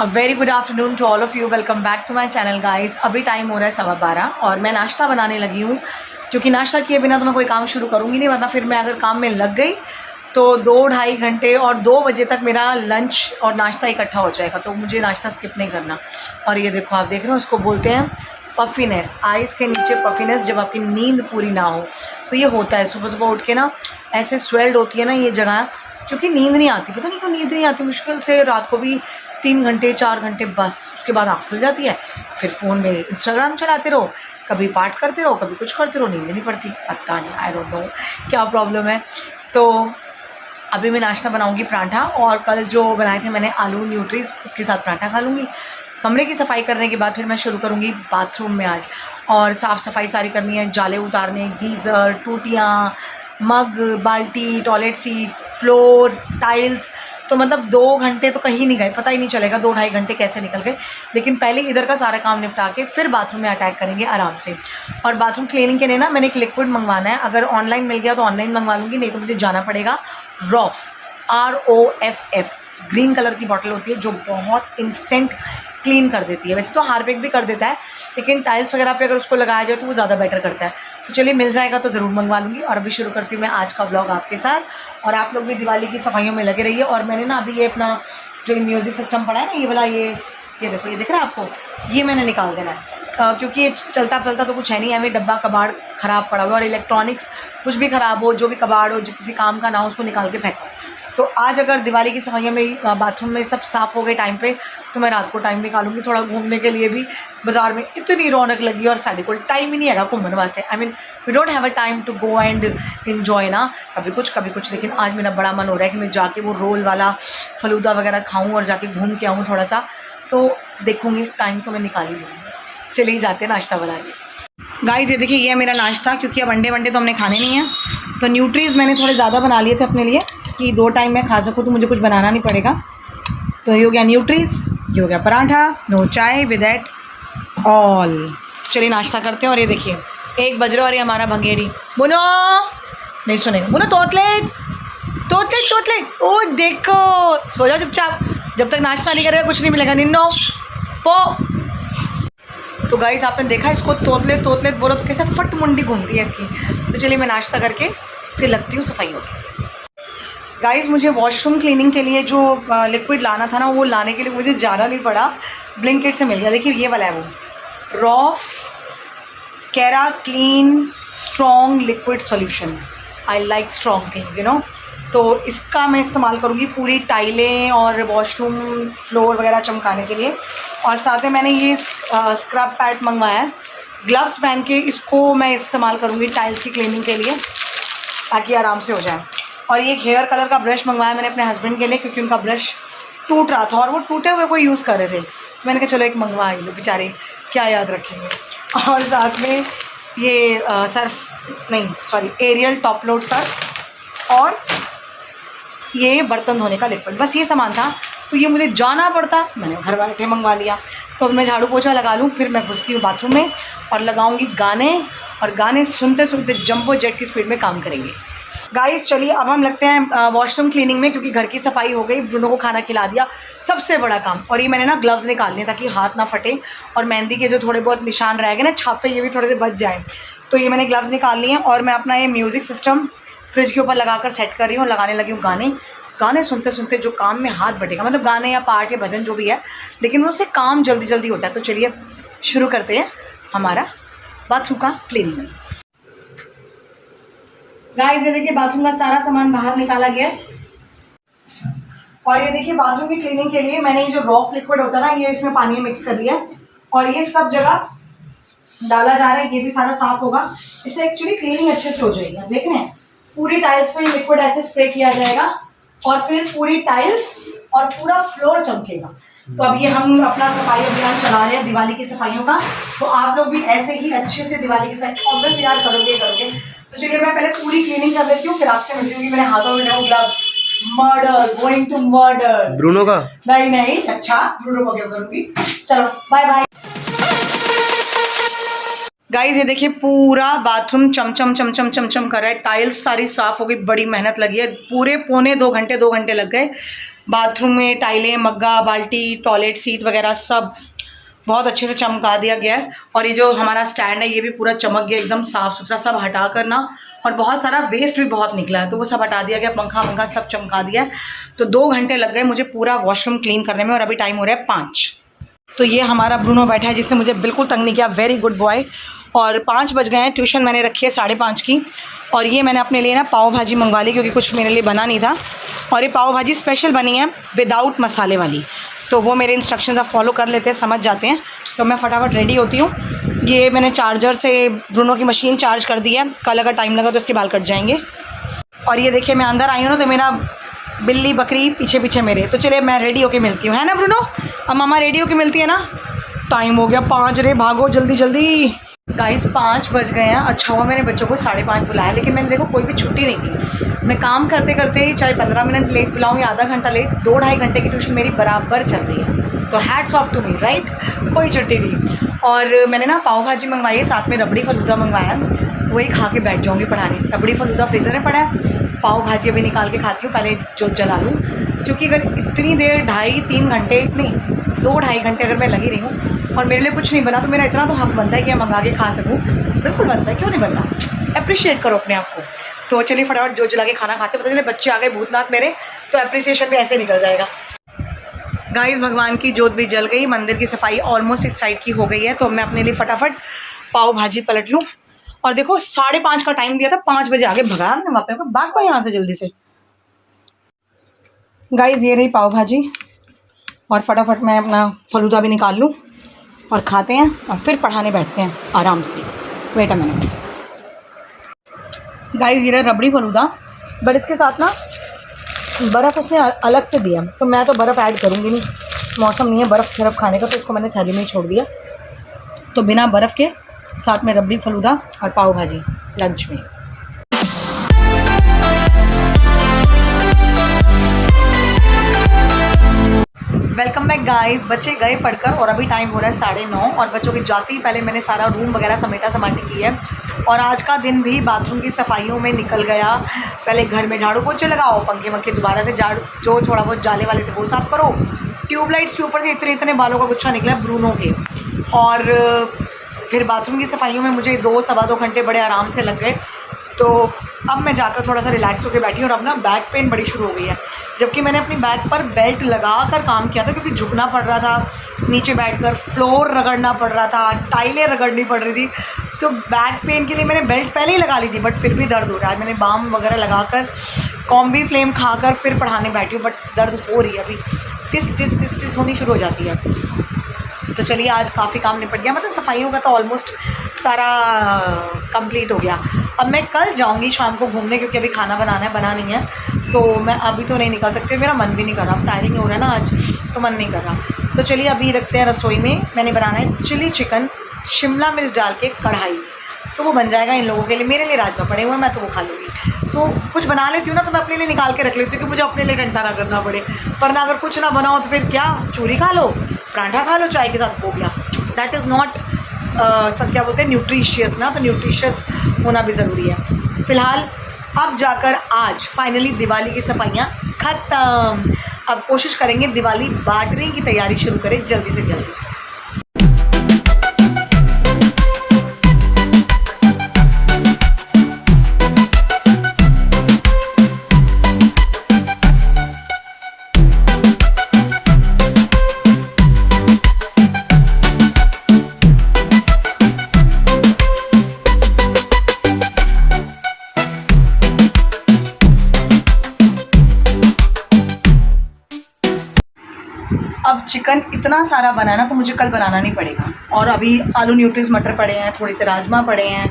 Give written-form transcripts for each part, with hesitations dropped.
A very good afternoon to all of you. Welcome back to my channel guys. अभी time हो रहा है 12:15 और मैं नाश्ता बनाने लगी हूँ, क्योंकि नाश्ता किए बिना तो मैं कोई काम शुरू करूँगी नहीं, वरना फिर मैं अगर काम में लग गई तो 2-2.5 घंटे और 2 बजे तक मेरा लंच और नाश्ता इकट्ठा हो जाएगा, तो मुझे नाश्ता स्किप नहीं करना। और ये देखो, आप देख रहे हो, इसको बोलते हैं पफिनेस। आइज़ के नीचे पफिनेस, जब आपकी नींद पूरी ना हो तो ये होता है। सुबह सुबह उठ के ना ऐसे स्वेल्ड होती है ना ये जगह, क्योंकि नींद नहीं आती। पता नहीं क्यों नींद नहीं आती, मुश्किल से रात को भी 3 घंटे 4 घंटे बस। उसके बाद आँख खुल जाती है, फिर फ़ोन में इंस्टाग्राम चलाते रहो, कभी पाठ करते रहो, कभी कुछ करते रहो, नींद नहीं पड़ती। पता नहीं, आई डोंट नो क्या प्रॉब्लम है। तो अभी मैं नाश्ता बनाऊंगी पराठा, और कल जो बनाए थे मैंने आलू न्यूट्रीज, उसके साथ पराठा खा लूँगी। कमरे की सफाई करने के बाद फिर मैं शुरू करूँगी बाथरूम में आज, और साफ़ सफाई सारी करनी है। जाले उतारने, गीज़र, टूटियाँ, मग, बाल्टी, टॉयलेट सीट, फ्लोर, टाइल्स। तो मतलब 2 घंटे तो कहीं नहीं गए, पता ही नहीं चलेगा 2-2.5 घंटे कैसे निकल गए। लेकिन पहले इधर का सारा काम निपटा के फिर बाथरूम में अटैक करेंगे आराम से। और बाथरूम क्लीनिंग के लिए ना मैंने एक लिक्विड मंगवाना है। अगर ऑनलाइन मिल गया तो ऑनलाइन मंगवा लूँगी, नहीं तो मुझे जाना पड़ेगा रॉफ, ROFF। ग्रीन कलर की बॉटल होती है जो बहुत इंस्टेंट क्लीन कर देती है। वैसे तो हार्पिक भी कर देता है, लेकिन टाइल्स वगैरह पे अगर उसको लगाया जाए तो वो ज़्यादा बेटर करता है। तो चलिए, मिल जाएगा तो ज़रूर मंगवा लूँगी। और अभी शुरू करती हूँ मैं आज का व्लॉग आपके साथ, और आप लोग भी दिवाली की सफाइयों में लगे रहिए। और मैंने ना अभी ये अपना जो म्यूज़िक सिस्टम पड़ा है ना, ये वाला, ये देखो, ये दिख रहा है आपको, ये मैंने निकाल देना है, क्योंकि ये चलता पलता तो कुछ है नहीं। हमें डब्बा कबाड़ ख़राब पड़ा हुआ है, और इलेक्ट्रॉनिक्स कुछ भी ख़राब हो, जो भी कबाड़ हो, जो किसी काम का ना हो, उसको निकाल के फेंको। तो आज अगर दिवाली की सफाइयाँ मेरी बाथरूम में सब साफ़ हो गए टाइम पे, तो मैं रात को टाइम निकालूंगी थोड़ा घूमने के लिए भी। बाज़ार में इतनी रौनक लगी, और साढ़े को टाइम ही नहीं है घूमने वास्ते। I mean we don't have a time to go and enjoy ना, कभी कुछ। लेकिन आज मेरा बड़ा मन हो रहा है कि मैं जाके वो रोल वाला फलूदा वगैरह खाऊँ और जाके घूम के आऊँ थोड़ा सा। तो देखूँगी, टाइम तो मैं निकाल ही लूँगी। चलिए जाते हैं नाश्ता बनाने। गाइस ये देखिए, ये है मेरा नाश्ता, क्योंकि अब अंडे तो हमने खाने नहीं हैं। तो न्यूट्रीज़ मैंने थोड़े ज़्यादा बना लिए थे अपने लिए, कि 2 टाइम मैं खा सकूँ, तो मुझे कुछ बनाना नहीं पड़ेगा। तो ये हो गया न्यूट्रीज़, ये हो गया पराठा, नो चाय विद दैट ऑल। चलिए नाश्ता करते हैं। और ये देखिए, 1 बज रहा, और ये हमारा भंगेरी बोनो नहीं सुनेगा। बोनो तोतले, ओ देखो, सो जाओ चुपचाप, जब तक नाश्ता नहीं करेगा कुछ नहीं मिलेगा। निन्नो पो। तो गाइस आपने देखा, इसको तोतले बोलो तो कैसे फट मुंडी घूमती है इसकी। तो चलिए मैं नाश्ता करके फिर लगती हूँ सफाइयों की। गाइस मुझे वॉशरूम क्लीनिंग के लिए जो लिक्विड लाना था ना, वो लाने के लिए मुझे जाना नहीं पड़ा, ब्लिंकिट से मिल गया। देखिए ये वाला है वो, Roff Kera Klean strong liquid solution. I like strong things, you know. तो इसका मैं इस्तेमाल करूँगी पूरी टाइलें और वॉशरूम फ्लोर वगैरह चमकाने के लिए। और साथ में मैंने ये स्क्रब पैड मंगवाया है, ग्लव्स पहन के इसको मैं इस्तेमाल करूँगी टाइल्स की क्लीनिंग के लिए, ताकि आराम से हो जाए। और ये हेयर कलर का ब्रश मंगवाया मैंने अपने हस्बैंड के लिए, क्योंकि उनका ब्रश टूट रहा था और वो टूटे हुए को यूज़ कर रहे थे। मैंने कहा चलो एक मंगवा ही लो, बेचारे क्या याद रखेंगे। और साथ में ये एरियल टॉप लोड सर्फ, और ये बर्तन धोने का लिक्विड, बस ये सामान था। तो ये मुझे जाना पड़ता, मैंने घर बैठे मंगवा लिया। तो अब मैं झाड़ू पोछा लगा लूँ, फिर मैं घुसती हूँ बाथरूम में और लगाऊंगी गाने, और गाने सुनते सुनते जंबो जेट की स्पीड में काम करेंगे। गाइस चलिए अब हम लगते हैं वॉशरूम क्लीनिंग में, क्योंकि घर की सफाई हो गई, ब्रूनो को खाना खिला दिया, सबसे बड़ा काम। और ये मैंने ना ग्लव्स निकालने हैं ताकि हाथ ना फटे, और मेहंदी के जो थोड़े बहुत निशान रह गए ना छापे, ये भी थोड़े से बच जाएँ। तो ये मैंने ग्लव्स निकाल लिए हैं, और मैं अपना ये म्यूज़िक सिस्टम फ्रिज के ऊपर लगाकर सेट कर रही हूँ, लगाने लगी हूँ गाने सुनते सुनते जो काम में हाथ बटेगा, मतलब गाने या पाठ या भजन जो भी है, लेकिन उससे काम जल्दी जल्दी होता है। तो चलिए शुरू करते हैं हमारा बाथरूम का क्लीनिंग। गाइस ये देखिए, बाथरूम का सारा सामान बाहर निकाला गया है। और ये देखिए, बाथरूम की क्लीनिंग के लिए मैंने ये जो रॉफ लिक्विड होता है ना, ये इसमें पानी में मिक्स कर लिया है, और ये सब जगह डाला जा रहा है। ये भी सारा साफ होगा, इससे एक्चुअली क्लीनिंग अच्छे से हो जाएगी। आप देख रहे हैं, पूरी टाइल्स पे लिक्विड ऐसे स्प्रे किया जाएगा, और फिर पूरी टाइल्स और पूरा फ्लोर चमकेगा। तो अब ये हम अपना सफाई अभियान चला रहे हैं दिवाली की सफाइयों का। तो आप लोग भी ऐसे ही अच्छे से दिवाली की सफाई ऑब्वियसली यार करोगे। तो चलिए मैं पहले पूरी क्लीनिंग कर लेती हूँ, फिर आपसे मिलती हूँ। मेरे हाथों में gloves, murder, going to murder Bruno का नहीं, अच्छा ब्रूनो को क्या करूँगी। चलो बाय बाय। गाइस ये देखिए पूरा बाथरूम चमचम चमचम चमचम कर रहा है, टाइल्स सारी साफ़ हो गई, बड़ी मेहनत लगी है, पूरे पौने 2 घंटे लग गए। बाथरूम में टाइलें, मग्गा, बाल्टी, टॉयलेट सीट वगैरह सब बहुत अच्छे से चमका दिया गया है। और ये जो हमारा स्टैंड है ये भी पूरा चमक गया, एकदम साफ़ सुथरा, सब हटा करना। और बहुत सारा वेस्ट भी बहुत निकला है तो वो सब हटा दिया गया, पंखा वंखा सब चमका दिया है। तो 2 घंटे लग गए मुझे पूरा वॉशरूम क्लीन करने में, और अभी टाइम हो रहा है 5। तो ये हमारा ब्रूनो बैठा है जिसने मुझे बिल्कुल तंग नहीं किया, वेरी गुड बॉय। और 5 बज गए हैं, ट्यूशन मैंने रखी है 5:30 की। और ये मैंने अपने लिए ना पाव भाजी मंगवा ली क्योंकि कुछ मेरे लिए बना नहीं था। और ये पाव भाजी स्पेशल बनी है विदाउट मसाले वाली, तो वो मेरे इंस्ट्रक्शंस आप फॉलो कर लेते हैं, समझ जाते हैं। तो मैं फटाफट रेडी होती हूँ। ये मैंने चार्जर से ब्रूनो की मशीन चार्ज कर दी है, कल अगर टाइम लगा तो इसके बाल कट जाएंगे। और ये देखिए मैं अंदर आई हूँ ना तो मेरा बिल्ली बकरी पीछे पीछे मेरे। तो चलिए मैं रेडी होके मिलती हूँ, है ना ब्रूनो? अब मामा रेडी होके मिलती है ना। टाइम हो गया 5 रे, भागो जल्दी जल्दी। गाइस 5 बज गए हैं। अच्छा हुआ मैंने बच्चों को 5:30 बुलाया, लेकिन मैंने देखो कोई भी छुट्टी नहीं थी। मैं काम करते करते ही चाहे 15 मिनट लेट बुलाऊँ या आधा घंटा लेट, 2-2.5 घंटे की ट्यूशन मेरी बराबर चल रही है। तो hats off to me, right? कोई छुट्टी नहीं। और मैंने ना पाव भाजी मंगवाई है, साथ में रबड़ी फलूदा मंगवाया है, तो वही खा के बैठ जाऊँगी पढ़ाने। रबड़ी फलूदा फ्रीज़र में पड़ा है, पाव भाजी अभी निकाल के खाती हूँ, पहले जोत जला लूँ। क्योंकि अगर इतनी देर 2.5-3 घंटे नहीं 2-2.5 घंटे अगर मैं लगी रही हूँ और मेरे लिए कुछ नहीं बना तो मेरा इतना तो हक बनता है कि मैं मंगा के खा सकूँ। बिल्कुल बनता है, क्यों नहीं बनता? अप्रिशिएट करो अपने आप को। तो चलिए फटाफट जोत जला के खाना खाते, पता चले बच्चे आ गए भूतनाथ मेरे, तो अप्रिसिएशन भी ऐसे निकल जाएगा। गाइस भगवान की जोत भी जल गई, मंदिर की सफाई ऑलमोस्ट इस साइड की हो गई है। तो मैं अपने लिए फटाफट पाव भाजी पलट लूँ। और देखो 5:30 का टाइम दिया था, 5 बजे आगे भगा हमने वहाँ पे, भाग को यहाँ से जल्दी से। गाइस ये रही पाव भाजी, और फटाफट मैं अपना फलूदा भी निकाल लूँ और खाते हैं और फिर पढ़ाने बैठते हैं आराम से। Wait a minute. गाइस ये रहा रबड़ी फलूदा, बट इसके साथ ना बर्फ़ उसने अलग से दिया, तो मैं तो बर्फ़ ऐड करूँगी नहीं, मौसम नहीं है बर्फ़ शरफ़ खाने का, तो इसको मैंने थाली में ही छोड़ दिया। तो बिना बर्फ़ के साथ में रबड़ी फलूदा और पाव भाजी लंच में। Welcome back guys. बच्चे गए पढ़कर और अभी टाइम हो रहा है 9:30, और बच्चों की जाते ही पहले मैंने सारा रूम वगैरह समेटा समाटी की है। और आज का दिन भी बाथरूम की सफाइयों में निकल गया। पहले घर में झाड़ू पोछे लगाओ, पंखे वंखे दोबारा से झाड़ू, जो थोड़ा बहुत जाले वाले थे वो साफ़ करो, ट्यूबलाइट्स के ऊपर से इतने इतने बालों का गुच्छा निकला ब्रूनो के। और फिर बाथरूम की सफाइयों में मुझे 2-2.25 घंटे बड़े आराम से लग गए। तो अब मैं जाकर थोड़ा सा रिलैक्स होकर बैठी हूँ, और अब ना बैक पेन बड़ी शुरू हो गई है, जबकि मैंने अपनी बैक पर बेल्ट लगा कर काम किया था क्योंकि झुकना पड़ रहा था, नीचे बैठकर फ्लोर रगड़ना पड़ रहा था, टाइलें रगड़नी पड़ रही थी। तो बैक पेन के लिए मैंने बेल्ट पहले ही लगा ली थी, बट फिर भी दर्द हो रहा है। मैंने बाम वगैरह लगाकर कॉम्बी फ्लेम खाकर फिर पढ़ाने बैठी हूँ, बट दर्द हो रही है अभी, टिस टिस टिस टिस होनी शुरू हो जाती है। तो चलिए आज काफ़ी काम निपट गया, मतलब सफाइयों का तो ऑलमोस्ट सारा कंप्लीट हो गया। अब मैं कल जाऊंगी शाम को घूमने, क्योंकि अभी खाना बनाना है, बना नहीं है, तो मैं अभी तो नहीं निकल सकती, मेरा मन भी नहीं कर रहा, टायरिंग हो रहा है ना आज, तो मन नहीं कर रहा। तो चलिए अभी रखते हैं रसोई में। मैंने बनाना है चिली चिकन शिमला मिर्च डाल के कढ़ाई, तो वो बन जाएगा इन लोगों के लिए। मेरे लिए राजमा पड़े हुए हैं, मैं तो वो खा लूँगी। तो कुछ बना लेती हूँ ना, तो मैं अपने लिए निकाल के रख लेती हूँ कि मुझे अपने लिए टंटा ना करना पड़े। वरना अगर कुछ ना बनाओ तो फिर क्या, चूरी खा लो, पराठा खा लो चाय के साथ, हो गया। दैट इज़ नॉट सब क्या बोलते हैं न्यूट्रिशियस ना, तो न्यूट्रिशियस होना भी ज़रूरी है। फ़िलहाल अब जाकर आज फाइनली दिवाली की सफाइयाँ ख़त्म। अब कोशिश करेंगे दिवाली बांटने की तैयारी शुरू करें जल्दी से जल्दी। अब चिकन इतना सारा बना है ना, तो मुझे कल बनाना नहीं पड़ेगा। और अभी आलू न्यूट्रीज मटर पड़े हैं, थोड़े से राजमा पड़े हैं,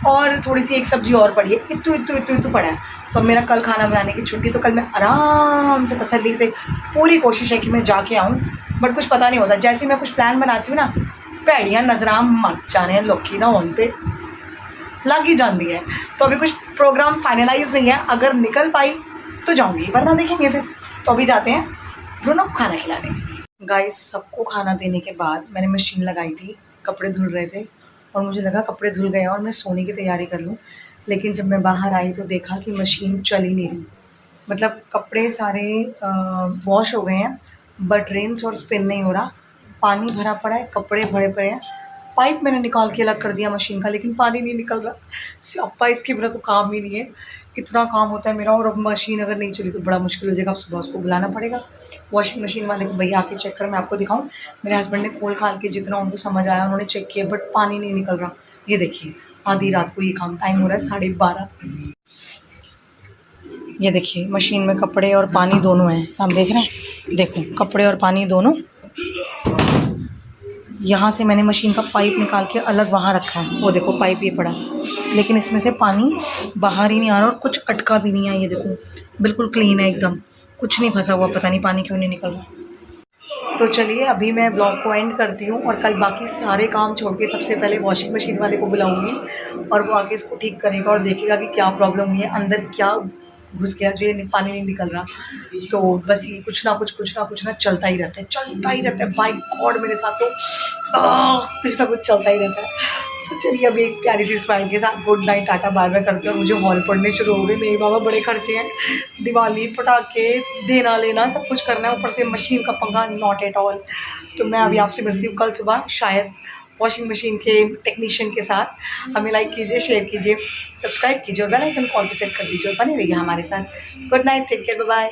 और थोड़ी सी एक सब्जी और पड़ी है, इतू पड़ा है। तो मेरा कल खाना बनाने की छुट्टी, तो कल मैं आराम से तसल्ली से, पूरी कोशिश है कि मैं जाके आऊँ, बट कुछ पता नहीं होता। जैसे मैं कुछ प्लान बनाती हूँ ना, भैड़ियाँ नजरां मर जाने लोकी ना होने पे लग ही जाती है। तो अभी कुछ प्रोग्राम फाइनलाइज नहीं है, अगर निकल पाई तो जाऊँगी, वरना देखेंगे फिर। तो अभी जाते हैं ब्रूनो को खाना खिलाने। गाइस सबको खाना देने के बाद मैंने मशीन लगाई थी, कपड़े धुल रहे थे, और मुझे लगा कपड़े धुल गए हैं और मैं सोने की तैयारी कर लूँ। लेकिन जब मैं बाहर आई तो देखा कि मशीन चल ही नहीं रही। मतलब कपड़े सारे वॉश हो गए हैं बट रिंस और स्पिन नहीं हो रहा। पानी भरा पड़ा है, कपड़े भरे पड़े हैं। पाइप मैंने निकाल के अलग कर दिया मशीन का, लेकिन पानी नहीं निकल रहा। स्याप्पा इसके बिना तो काम ही नहीं है। इतना काम होता है मेरा, और अब मशीन अगर नहीं चली तो बड़ा मुश्किल हो जाएगा। अब सुबह उसको बुलाना पड़ेगा वॉशिंग मशीन वाले को। भैया आके चेक कर, मैं आपको दिखाऊं। मेरे हस्बैंड ने खोल खाल के जितना उनको समझ आया उन्होंने चेक किया, बट पानी नहीं निकल रहा। ये देखिए आधी रात को ये काम, टाइम हो रहा है 12:30। ये देखिए मशीन में कपड़े और पानी दोनों हैं, आप देख रहे हैं। देखो कपड़े और पानी दोनों। यहाँ से मैंने मशीन का पाइप निकाल के अलग वहाँ रखा है, वो देखो पाइप ये पड़ा, लेकिन इसमें से पानी बाहर ही नहीं आ रहा और कुछ अटका भी नहीं है। ये देखो बिल्कुल क्लीन है एकदम, कुछ नहीं फंसा हुआ। पता नहीं पानी क्यों नहीं निकल रहा। तो चलिए अभी मैं ब्लॉग को एंड करती हूँ और कल बाकी सारे काम छोड़ के सबसे पहले वॉशिंग मशीन वाले को बुलाऊंगी और वो आके इसको ठीक करेगा और देखेगा कि क्या प्रॉब्लम हुई है, अंदर क्या घुस गया जो ये पानी नहीं निकल रहा। तो बस ये कुछ ना कुछ चलता ही रहता है बाय गॉड। मेरे साथ तो कुछ ना कुछ चलता ही रहता है। तो चलिए अभी एक प्यारी सी स्माइल के साथ good night tata bye bye करते हैं। और मुझे हॉल पड़ने शुरू हो गए। नहीं बाबा बड़े खर्चे हैं, दिवाली पटाखे देना लेना सब कुछ करना है, ऊपर से मशीन का पंगा नॉट एट ऑल। तो मैं अभी आपसे मिलती हूँ कल सुबह शायद वॉशिंग मशीन के टेक्नीशियन के साथ। हमें लाइक कीजिए, शेयर कीजिए, सब्सक्राइब कीजिए और बेल आइकन कॉल पे सेट कर दीजिए और बने रहिए हमारे साथ। Good night, take care, bye bye.